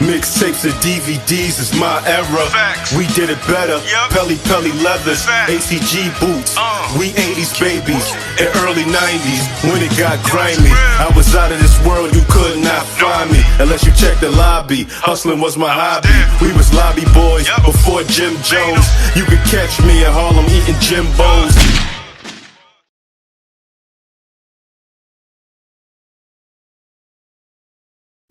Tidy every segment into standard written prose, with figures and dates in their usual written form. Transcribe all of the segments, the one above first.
Mixtapes and DVDs is my era. Facts. We did it better. Yep. Pelly leathers, Facts. ACG boots. We 80s babies Woo. and early 90s when it got grimy. I was out of this world, you could not find me unless you check the lobby. Hustling was my hobby. We was lobby boys Yep. before Jim Jones. You could catch me in Harlem eating Jimbos.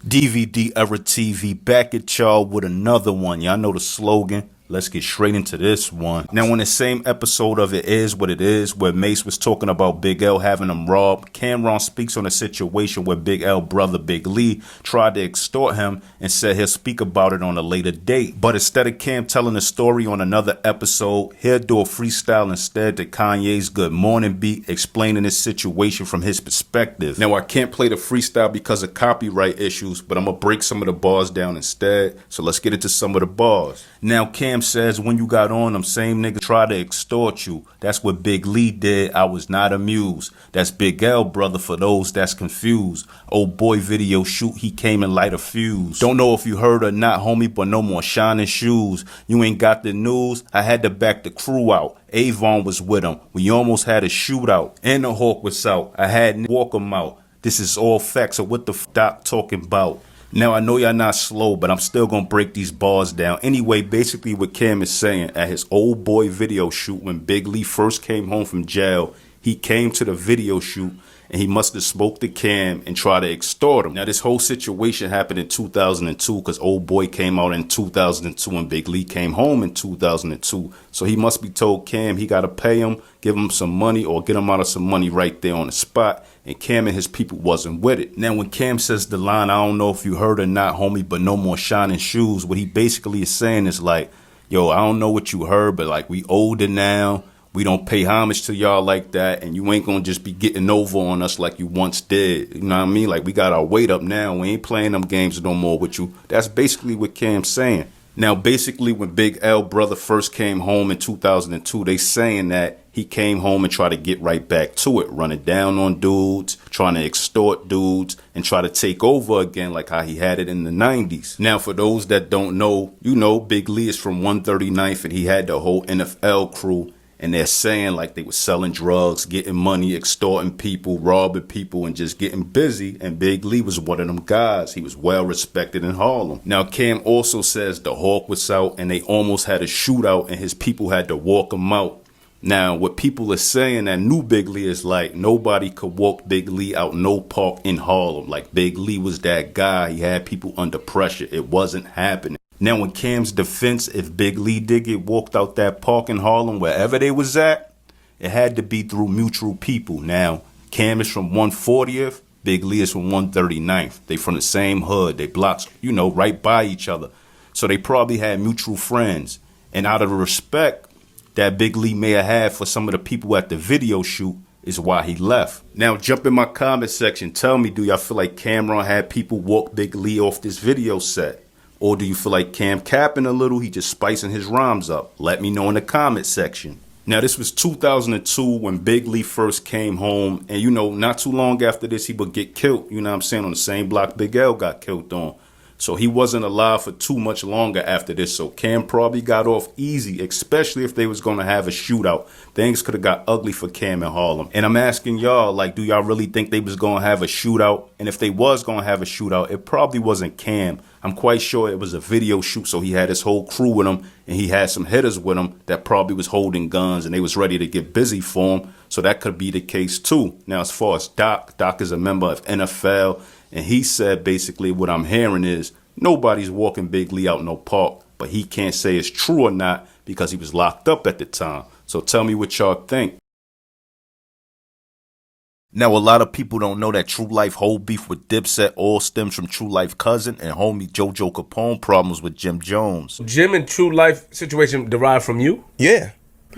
Dvderatv back at y'all with another one. Y'all know the slogan. Let's get straight into this one. Now, on the same episode of It Is What It Is, where Mase was talking about Big L having him robbed, Camron speaks on a situation where Big L brother Big Lee tried to extort him and said he'll speak about it on a later date. But instead of Cam telling the story on another episode, he'll do a freestyle instead to Kanye's Good Morning beat, explaining this situation from his perspective. Now, I can't play the freestyle because of copyright issues, but I'm gonna break some of the bars down instead. So let's get into some of the bars. Now, Cam says when you got on, them same niggas try to extort you. That's what Big Lee did. I was not amused. That's Big L, brother, for those that's confused. Old boy video shoot, he came and light a fuse. Don't know if you heard or not, homie, but no more shining shoes. You ain't got the news. I had to back the crew out. Avon was with him. We almost had a shootout. And the Hawk was out. I had to walk him out. This is all facts. So what the Doc talking about? Now, I know y'all not slow, but I'm still going to break these bars down. Anyway, basically what Cam is saying, at his old boy video shoot, when Big Lee first came home from jail, he came to the video shoot and he must have spoke to Cam and tried to extort him. Now, this whole situation happened in 2002 because old boy came out in 2002 and Big Lee came home in 2002. So he must be told Cam he got to pay him, give him some money, or get him out of some money right there on the spot. And Cam and his people wasn't with it. Now, when Cam says the line, I don't know if you heard or not, homie, but no more shining shoes, what he basically is saying is like, yo, I don't know what you heard, but like we older now. We don't pay homage to y'all like that, and you ain't gonna just be getting over on us like you once did. You know what I mean? Like, we got our weight up now. We ain't playing them games no more with you. That's basically what Cam's saying. Now, basically, when Big L brother first came home in 2002, they saying that he came home and tried to get right back to it, running down on dudes, trying to extort dudes, and try to take over again like how he had it in the 90s. Now, for those that don't know, you know, Big Lee is from 139th, and he had the whole NFL crew. And they're saying like they were selling drugs, getting money, extorting people, robbing people, and just getting busy. And Big Lee was one of them guys. He was well respected in Harlem. Now, Cam also says the Hawk was out and they almost had a shootout and his people had to walk him out. Now, what people are saying that new Big Lee is like nobody could walk Big Lee out no park in Harlem. Like Big Lee was that guy. He had people under pressure. It wasn't happening. Now, in Cam's defense, if Big Lee did get walked out that park in Harlem, wherever they was at, it had to be through mutual people. Now, Cam is from 140th, Big Lee is from 139th. They from the same hood. They blocks, you know, right by each other. So they probably had mutual friends. And out of the respect that Big Lee may have had for some of the people at the video shoot is why he left. Now, jump in my comment section. Tell me, do y'all feel like Camron had people walk Big Lee off this video set? Or do you feel like Cam capping a little? He just spicing his rhymes up. Let me know in the comment section. Now, this was 2002 when Big Lee first came home. And, you know, not too long after this, he would get killed. You know what I'm saying? On the same block Big L got killed on. So he wasn't alive for too much longer after this. So Cam probably got off easy, especially if they was going to have a shootout. Things could have got ugly for Cam in Harlem. And I'm asking y'all, like, do y'all really think they was going to have a shootout? And if they was going to have a shootout, it probably wasn't Cam. I'm quite sure it was a video shoot, so he had his whole crew with him, and he had some hitters with him that probably was holding guns, and they was ready to get busy for him. So that could be the case, too. Now, as far as Doc is a member of NFL, and he said basically what I'm hearing is nobody's walking Big Lee out no park, but he can't say it's true or not because he was locked up at the time. So tell me what y'all think. Now, a lot of people don't know that True Life whole beef with Dipset all stems from True Life cousin and homie JoJo Capone problems with Jim Jones. Jim and True Life situation derived from you? Yeah.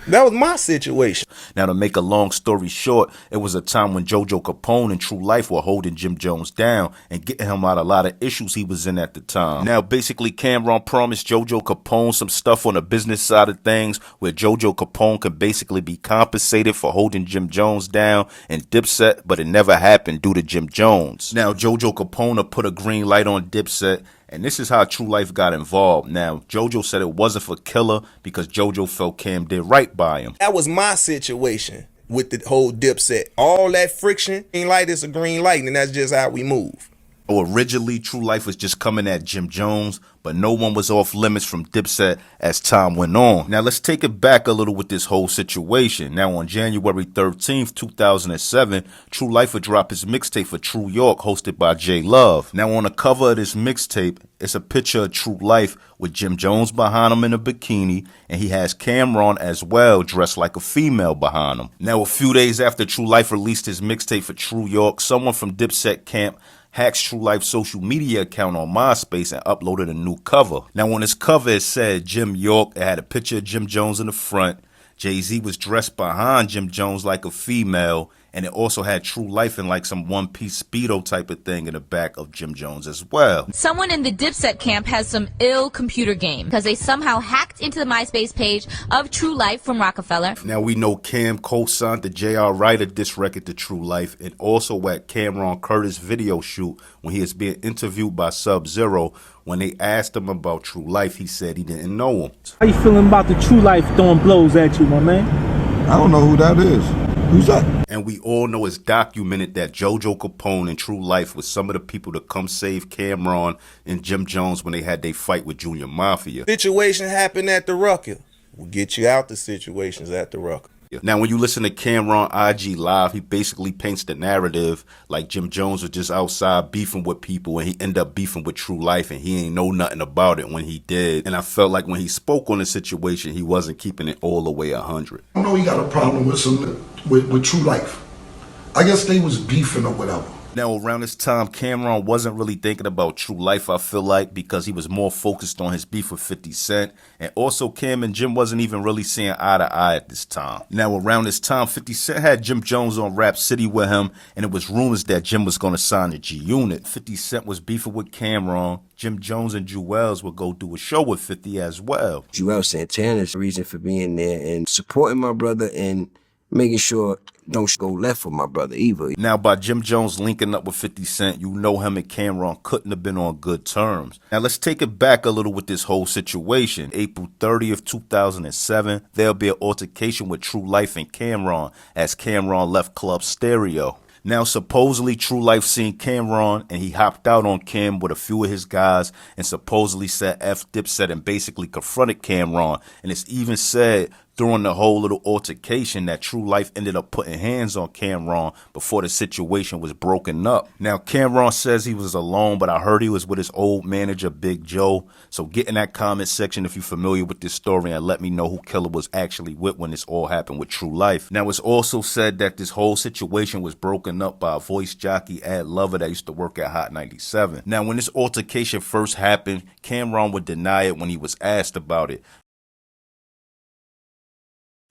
That was my situation. Now, to make a long story short, it was a time when JoJo Capone and True Life were holding Jim Jones down and getting him out of a lot of issues he was in at the time. Now, basically, Camron promised JoJo Capone some stuff on the business side of things where JoJo Capone could basically be compensated for holding Jim Jones down and Dipset, but it never happened due to Jim Jones. Now, JoJo Capone put a green light on Dipset, And this is how True Life got involved. Now, JoJo said it wasn't for Killer because JoJo felt Cam did right by him. That was my situation with the whole Dipset. All that friction, green light is a green light, and that's just how we move. Originally, True Life was just coming at Jim Jones, but no one was off limits from Dipset as time went on. Now, let's take it back a little with this whole situation. Now, on January 13th, 2007, True Life would drop his mixtape for True York, hosted by J Love. Now, on the cover of this mixtape, it's a picture of True Life with Jim Jones behind him in a bikini, and he has Camron as well, dressed like a female behind him. Now, a few days after True Life released his mixtape for True York, someone from Dipset camp hacked True Life's social media account on MySpace and uploaded a new cover. Now, on this cover, it said Jim York. It had a picture of Jim Jones in the front. Jay-Z was dressed behind Jim Jones like a female, and it also had True Life in like some one-piece Speedo type of thing in the back of Jim Jones as well. Someone in the Dipset camp has some ill computer game because they somehow hacked into the MySpace page of True Life from Rockefeller. Now, we know Cam co-signed the J.R. Writer diss record to True Life, and also at Camron Curtis' video shoot when he was being interviewed by Sub-Zero. When they asked him about True Life, he said he didn't know him. How you feeling about the True Life throwing blows at you, my man? I don't know who that is. Who's that? And we all know it's documented that JoJo Capone and True Life was some of the people to come save Camron and Jim Jones when they had their fight with Junior Mafia. Situation happened at the Rucker. We'll get you out the situations at the Rucker. Now, when you listen to Camron IG Live, he basically paints the narrative like Jim Jones was just outside beefing with people and he ended up beefing with True Life and he ain't know nothing about it when he did. And I felt like when he spoke on the situation, he wasn't keeping it all the way 100. I know he got a problem with with True Life. I guess they was beefing or whatever. Now, around this time, Camron wasn't really thinking about True Life, I feel like, because he was more focused on his beef with 50 Cent. And also, Cam and Jim wasn't even really seeing eye to eye at this time. Now, around this time, 50 Cent had Jim Jones on Rap City with him, and it was rumors that Jim was going to sign the G-Unit. 50 Cent was beefing with Camron. Jim Jones and Jewels would go do a show with 50 as well. Jewel Santana's reason for being there and supporting my brother and making sure don't go left for my brother either. Now, by Jim Jones linking up with 50 Cent, you know him and Camron couldn't have been on good terms. Now, let's take it back a little with this whole situation. April 30th, 2007, there'll be an altercation with True Life and Camron as Camron left Club Stereo. Now, supposedly, True Life seen Camron, and he hopped out on Cam with a few of his guys and supposedly said F Dipset and basically confronted Camron. And it's even said during the whole little altercation that True Life ended up putting hands on Camron before the situation was broken up. Now, Camron says he was alone, but I heard he was with his old manager, Big Joe. So get in that comment section if you're familiar with this story and let me know who Killer was actually with when this all happened with True Life. Now, it's also said that this whole situation was broken up by a voice jockey, Ad Lover, that used to work at Hot 97. Now, when this altercation first happened, Camron would deny it when he was asked about it.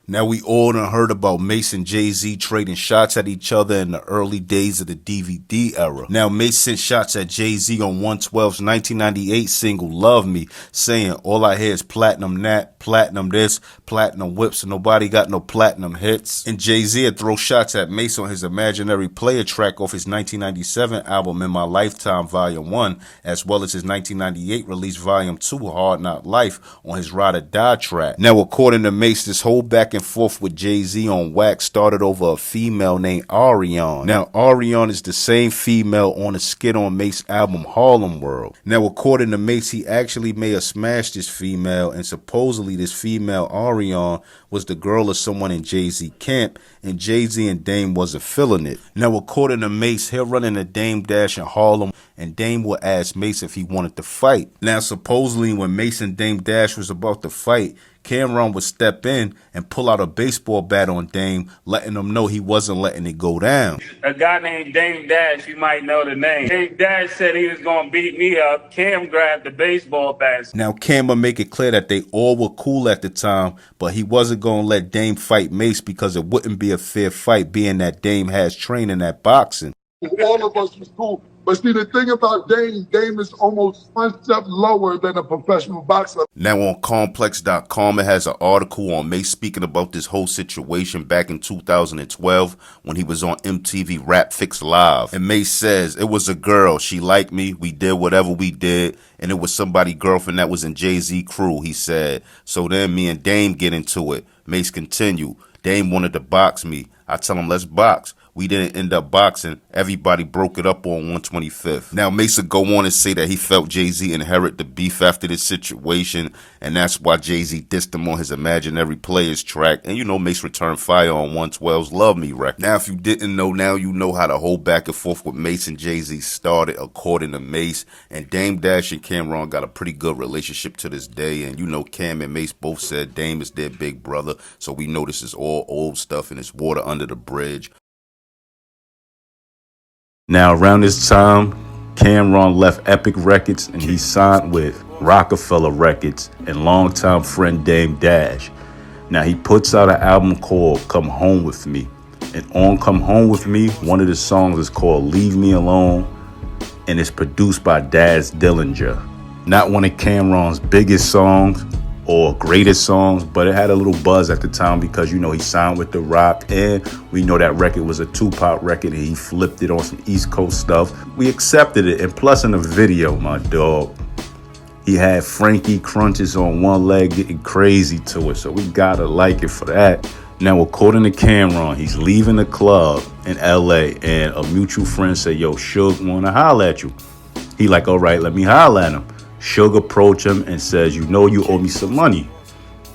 Now, we all done heard about Mase and Jay-Z trading shots at each other in the early days of the DVD era. Now, Mase sent shots at Jay-Z on 112's 1998 single Love Me, saying, all I hear is platinum that, platinum this, platinum whips, and nobody got no platinum hits. And Jay-Z would throw shots at Mase on his Imaginary Player track off his 1997 album In My Lifetime Volume 1, as well as his 1998 release Volume 2, Hard Knock Life, on his Ride or Die track. Now, according to Mase, this whole back and forth with Jay-Z on Wax started over a female named Ariane. Now, Ariane is the same female on a skit on Mase's album Harlem World. Now, according to Mase, he actually may have smashed this female, and supposedly this female Ariane was the girl of someone in Jay-Z camp, and Jay-Z and Dame wasn't feeling it. Now, according to Mase, he'll run into Dame Dash in Harlem, and Dame would ask Mase if he wanted to fight. Now, supposedly when Mase and Dame Dash was about to fight, Camron would step in and pull out a baseball bat on Dame, letting him know he wasn't letting it go down. A guy named Dame Dash, you might know the name. Dame Dash said he was going to beat me up. Cam grabbed the baseball bat. Now, Cam would make it clear that they all were cool at the time, but he wasn't going to let Dame fight Mase because it wouldn't be a fair fight, being that Dame has training at boxing. All of us was cool. But see, the thing about Dame is almost one step lower than a professional boxer. Now on complex.com, it has an article on Mase speaking about this whole situation back in 2012 when he was on MTV Rap Fix Live. And Mase says, it was a girl, she liked me, we did whatever we did, and it was somebody's girlfriend that was in Jay-Z crew, he said. So then me and Dame get into it. Mase continued, Dame wanted to box me. I tell him, let's box. We didn't end up boxing. Everybody broke it up on 125th. Now, Mase would go on and say that he felt Jay-Z inherit the beef after this situation, and that's why Jay-Z dissed him on his Imaginary Players track. And you know, Mase returned fire on 112's Love Me record. Now, if you didn't know, now you know how the whole back and forth with Mase and Jay-Z started, according to Mase. And Dame Dash and Camron got a pretty good relationship to this day. And you know, Cam and Mase both said Dame is their big brother. So we know this is all old stuff and it's water under the bridge. Now, around this time, Camron left Epic Records and he signed with Rockefeller Records and longtime friend Dame Dash. Now, he puts out an album called Come Home With Me. And on Come Home With Me, one of the songs is called Leave Me Alone, and it's produced by Daz Dillinger. Not one of Camron's biggest songs or greatest songs, but it had a little buzz at the time because, you know, he signed with The Rock, and we know that record was a Tupac record, and he flipped it on some East Coast stuff. We accepted it, and plus in the video, my dog, he had Frankie Crunches on one leg getting crazy to it, so we gotta like it for that. Now, according to Camron, he's leaving the club in LA, and a mutual friend said, yo, Suge wanna holler at you. He like, all right, let me holler at him. Suge approached him and says, you know you owe me some money.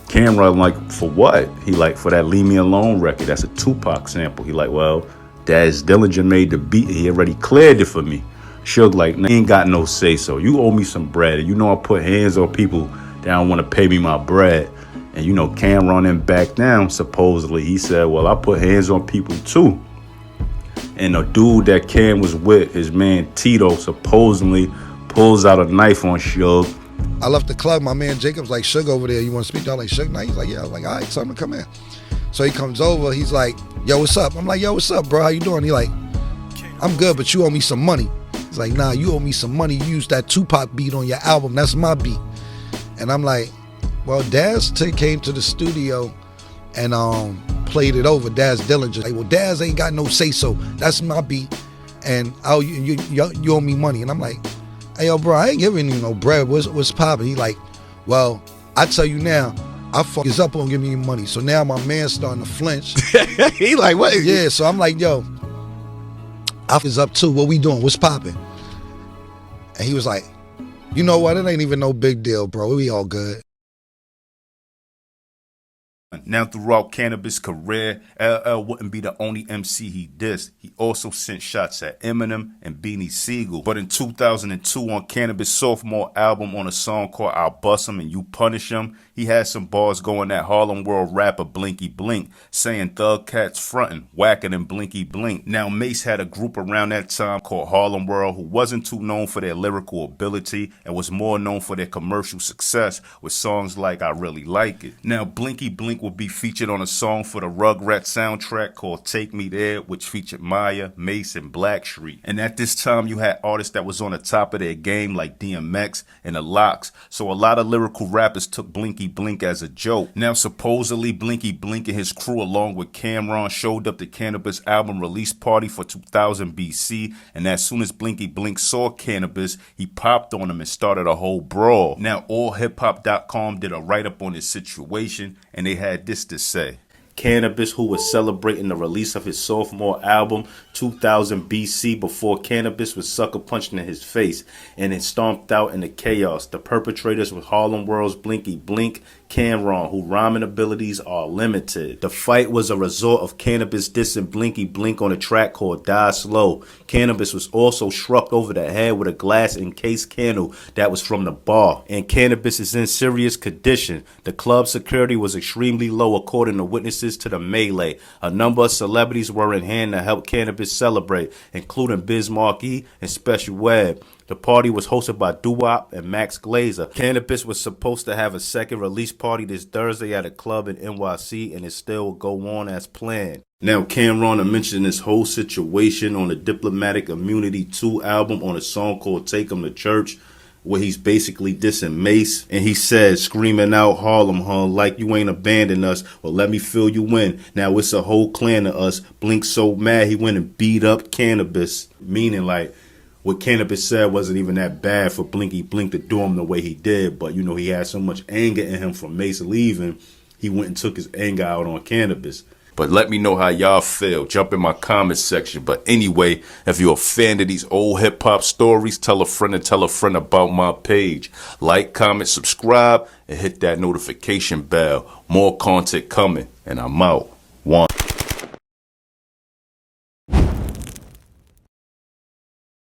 Camron like, for what? He like, for that Leave Me Alone record. That's a Tupac sample. He like, well, Daz Dillinger made the beat. He already cleared it for me. Suge like, nah, ain't got no say so. You owe me some bread. And you know I put hands on people that don't want to pay me my bread. And you know, Camron then back down, supposedly. He said, well, I put hands on people too. And the dude that Cam was with, his man Tito, supposedly pulls out a knife on Suge. I left the club. My man Jacob's like, Suge over there. You want to speak to her? Like, Suge Knight? He's like, yeah. I was like, all right, tell him to come in. So he comes over. He's like, yo, what's up? I'm like, yo, what's up, bro? How you doing? He like, I'm good, but you owe me some money. He's like, nah, you owe me some money. You used that Tupac beat on your album. That's my beat. And I'm like, well, Daz came to the studio and played it over. Daz Dillinger. Like, well, Daz ain't got no say so. That's my beat. And you owe me money. And I'm like, hey, yo, bro, I ain't giving you no bread. What's poppin'? He like, well, I tell you now, I fuck is up on giving you money. So now my man's starting to flinch. He like, what? Yeah, so I'm like, yo, I is up too. What we doing? What's poppin'? And he was like, you know what? It ain't even no big deal, bro. We all good. Now, throughout Canibus' career, LL wouldn't be the only MC he dissed. He also sent shots at Eminem and Beanie Siegel. But in 2002, on Canibus' sophomore album, on a song called I'll Bust Him and You Punish Him, he had some bars going at Harlem World rapper Blinky Blink, saying Thug Cats frontin', whacking and Blinky Blink. Now, Mase had a group around that time called Harlem World who wasn't too known for their lyrical ability and was more known for their commercial success with songs like I Really Like It. Now, Blinky Blink will be featured on a song for the Rugrats soundtrack called Take Me There, which featured Maya, Mase, and Blackstreet. And at this time, you had artists that was on the top of their game like DMX and the Lox, so a lot of lyrical rappers took Blinky Blink as a joke. Now, supposedly, Blinky Blink and his crew, along with Camron, showed up to Canibus album release party for 2000 BC, and as soon as Blinky Blink saw Canibus, he popped on him and started a whole brawl. Now, allhiphop.com did a write-up on this situation, and they had this to say. Canibus, who was celebrating the release of his sophomore album 2000 BC before Canibus was sucker punched in his face and then stomped out in the chaos. The perpetrators were Harlem World's Blinky Blink, Camron, whose rhyming abilities are limited. The fight was a result of Canibus dissing Blinky Blink on a track called Die Slow. Canibus was also struck over the head with a glass encased candle that was from the bar, and Canibus is in serious condition. The club security was extremely low according to witnesses to the melee. A number of celebrities were in hand to help Canibus celebrate, including Biz Markie and Special Webb. The party was hosted by Doo-Wop and Max Glazer. Canibus was supposed to have a second release party this Thursday at a club in NYC, and it still will go on as planned. Now, Camron mentioned this whole situation on the Diplomatic Immunity 2 album on a song called Take 'Em to Church, where he's basically dissing Mase, and he said, screaming out Harlem, huh, like you ain't abandoned us, well let me fill you in, now it's a whole clan of us, Blink so mad he went and beat up Canibus, meaning like what Canibus said wasn't even that bad for Blinky Blink to do him the way he did, but you know, he had so much anger in him from Mase leaving, he went and took his anger out on Canibus. But let me know how y'all feel. Jump in my comment section. But anyway, if you're a fan of these old hip-hop stories, tell a friend and tell a friend about my page. Like, comment, subscribe, and hit that notification bell. More content coming, and I'm out.